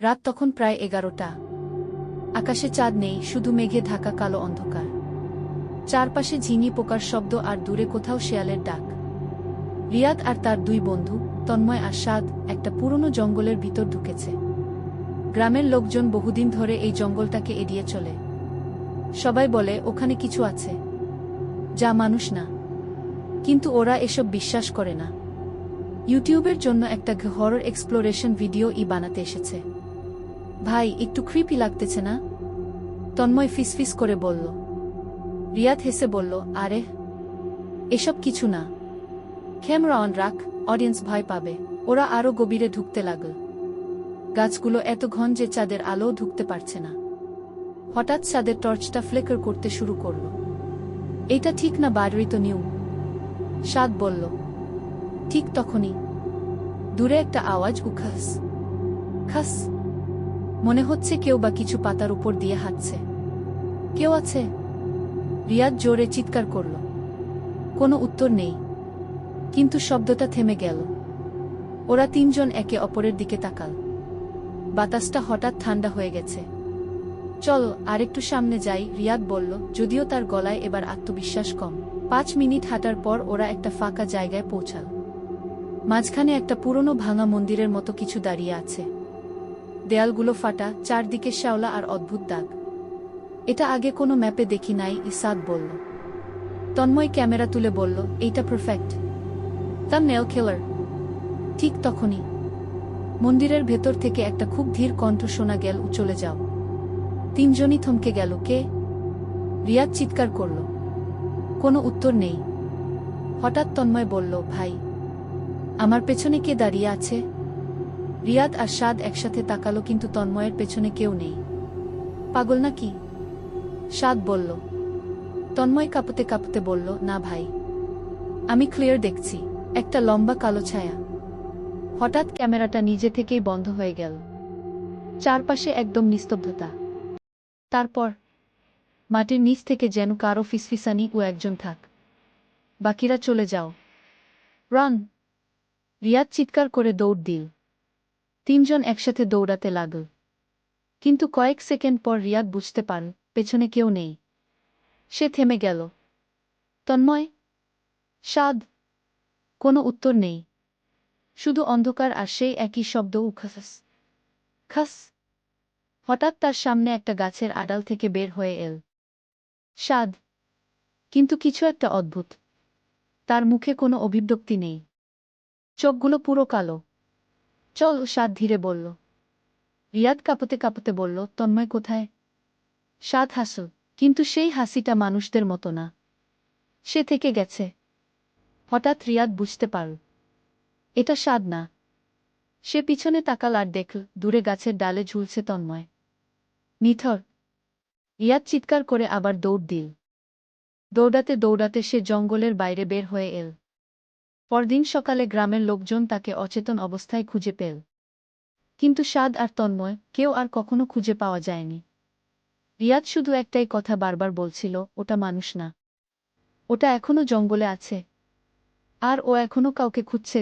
রাত তখন প্রায় 11টা। আকাশে চাঁদ নেই, শুধু মেঘে ঢাকা কালো অন্ধকার। চারপাশে ঝিঙি পোকার শব্দ আর দূরে কোথাও শেয়ালের ডাক। রিয়াদ আর তার দুই বন্ধু, তন্ময় আর সাদ, একটা পুরনো জঙ্গলের ভিতর ঢুকেছে। গ্রামের লোকজন বহুদিন ধরে এই জঙ্গলটাকে এড়িয়ে চলে। সবাই বলে ওখানে কিছু আছে, যা মানুষ না। কিন্তু ওরা এসব বিশ্বাস করে না। ইউটিউবের জন্য একটা হরর এক্সপ্লোরেশন ভিডিও বানাতে এসেছে। ভাই, একটু ক্রিপি লাগতেছে না? তন্ময় ফিসফিস করে বলল। রিয়াদ হেসে বলল, আরে এসব কিছু না। ক্যামেরা অন রাখ, অডিয়েন্স ভয় পাবে। ওরা আরও গভীরে ঢুকতে লাগল। গাছগুলো এত ঘন যে চাঁদের আলোও ঢুকতে পারছে না। হঠাৎ চাঁদের টর্চটা ফ্লেকার করতে শুরু করল। এইটা ঠিক না, বাড়ি তো নিউ, সাদ বলল। ঠিক তখনই দূরে একটা আওয়াজ, উখাস খাস। মনে হচ্ছে কেউ বা কিছু পাতার উপর দিয়ে হাঁটছে। কেউ আছে? রিয়াদ জোরে চিৎকার করল। কোনো উত্তর নেই। কিন্তু শব্দটা থেমে গেল। ওরা তিনজন একে অপরের দিকে তাকাল। বাতাসটা হঠাৎ ঠান্ডা হয়ে গেছে। চল আরেকটু সামনে যাই, রিয়াদ বলল, যদিও তার গলায় এবার আত্মবিশ্বাস কম। 5 মিনিট হাঁটার পর ওরা একটা ফাঁকা জায়গায় পৌঁছাল। মাঝখানে একটা পুরনো ভাঙা মন্দিরের মতো কিছু দাঁড়িয়ে আছে। দেয়ালগুলো ফাটা, চারদিকে শ্যাওলা আর অদ্ভুত দাগ। এটা আগে কোনো ম্যাপে দেখি নাই, ইসাদ বলল। তন্ময় ক্যামেরা তুলে বলল, এইটা পারফেক্ট থাম্বনেল কিলার। ঠিক তখনই মন্দিরের ভেতর থেকে একটা খুব ধীর কণ্ঠ শোনা গেল, চলে যাও। তিনজনই থমকে গেল। কে? রিয়াদ চিৎকার করল। কোনো উত্তর নেই। হঠাৎ তন্ময় বলল, ভাই, আমার পেছনে কে দাঁড়িয়ে আছে? রিয়াদ আর সাদ একসাথে তাকালো, কিন্তু তন্ময়ের পেছনে কেউ নেই। পাগল নাকি? সাদ বলল। তন্ময় কাঁপতে কাঁপতে বলল, না ভাই, আমি ক্লিয়ার দেখছি একটা লম্বা কালো ছায়া। হঠাৎ ক্যামেরাটা নিজে থেকেই বন্ধ হয়ে গেল। চারপাশে একদম নিস্তব্ধতা। তারপর মাটির নিচ থেকে যেন কারো ফিসফিসানি, ও একজন থাক, বাকিরা চলে যাও, রান। রিয়াদ চিৎকার করে দৌড় দিল। তিনজন একসাথে দৌড়াতে লাগল। কিন্তু কয়েক সেকেন্ড পর রিয়াদ বুঝতে পারল পেছনে কেউ নেই। সে থেমে গেল। তন্ময়, সাদ, কোনো উত্তর নেই। শুধু অন্ধকার আর সেই একই শব্দ, উখাস খাস। হঠাৎ তার সামনে একটা গাছের আড়াল থেকে বের হয়ে এল সাদ। কিন্তু কিছু একটা অদ্ভুত। তার মুখে কোনো অভিব্যক্তি নেই, চোখগুলো পুরো কালো। চল, সাদ ধীরে বলল। রিয়াদ কাঁপতে কাঁপতে বলল, তন্ময় কোথায়? সাদ হাসল, কিন্তু সেই হাসিটা মানুষদের মতো না। সে থেকে গেছে। হঠাৎ রিয়াদ বুঝতে পারল এটা সাদ না। সে পিছনে তাকাল আর দেখল দূরে গাছের ডালে ঝুলছে তন্ময়, নিথর। রিয়াদ চিৎকার করে আবার দৌড় দিল। দৌড়াতে দৌড়াতে সে জঙ্গলের বাইরে বের হয়ে এল। পরদিন সকালে গ্রামের লোকজন তাকে অচেতন অবস্থায় খুঁজে পেল। কিন্তু সাদ আর তন্ময় কেউ আর কখনো খুঁজে পাওয়া যায়নি। রিয়াদ শুধু একটাই কথা বারবার বলছিল, ওটা মানুষ না, ওটা এখনো জঙ্গলে আছে। আর ও এখনো কাউকে খুঁজছে।